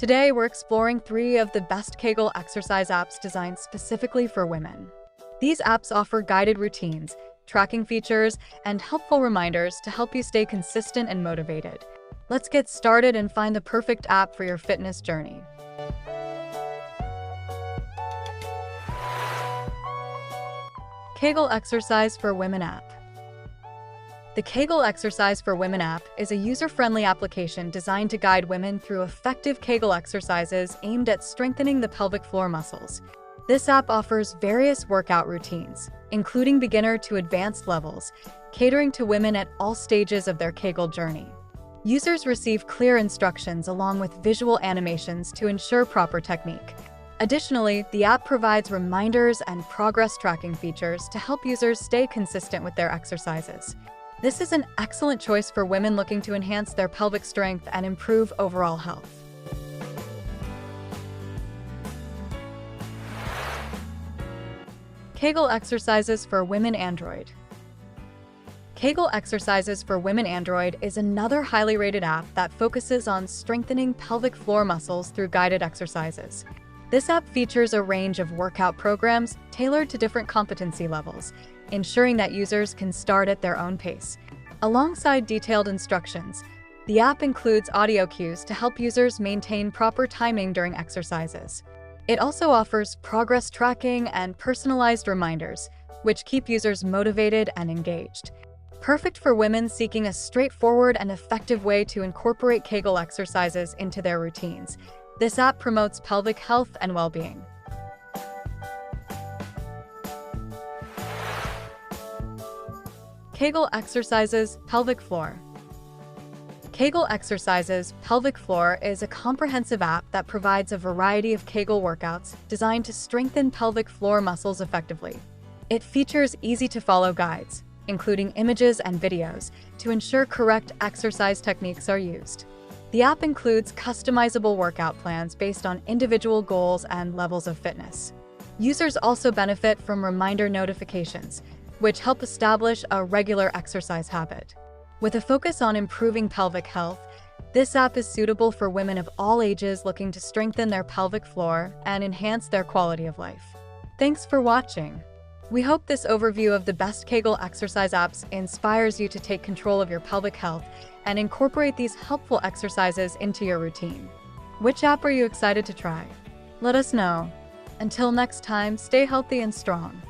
Today, we're exploring 3 of the best Kegel exercise apps designed specifically for women. These apps offer guided routines, tracking features, and helpful reminders to help you stay consistent and motivated. Let's get started and find the perfect app for your fitness journey. Kegel Exercise for Women app. The Kegel Exercise for Women app is a user-friendly application designed to guide women through effective Kegel exercises aimed at strengthening the pelvic floor muscles. This app offers various workout routines, including beginner to advanced levels, catering to women at all stages of their Kegel journey. Users receive clear instructions along with visual animations to ensure proper technique. Additionally, the app provides reminders and progress tracking features to help users stay consistent with their exercises. This is an excellent choice for women looking to enhance their pelvic strength and improve overall health. Kegel Exercises for Women Android. Kegel Exercises for Women Android is another highly rated app that focuses on strengthening pelvic floor muscles through guided exercises. This app features a range of workout programs tailored to different competency levels, ensuring that users can start at their own pace. Alongside detailed instructions, the app includes audio cues to help users maintain proper timing during exercises. It also offers progress tracking and personalized reminders, which keep users motivated and engaged. Perfect for women seeking a straightforward and effective way to incorporate Kegel exercises into their routines. This app promotes pelvic health and well-being. Kegel Exercises Pelvic Floor. Kegel Exercises Pelvic Floor is a comprehensive app that provides a variety of Kegel workouts designed to strengthen pelvic floor muscles effectively. It features easy-to-follow guides, including images and videos, to ensure correct exercise techniques are used. The app includes customizable workout plans based on individual goals and levels of fitness. Users also benefit from reminder notifications, which help establish a regular exercise habit. With a focus on improving pelvic health, this app is suitable for women of all ages looking to strengthen their pelvic floor and enhance their quality of life. Thanks for watching. We hope this overview of the best Kegel exercise apps inspires you to take control of your pelvic health and incorporate these helpful exercises into your routine. Which app are you excited to try? Let us know. Until next time, stay healthy and strong.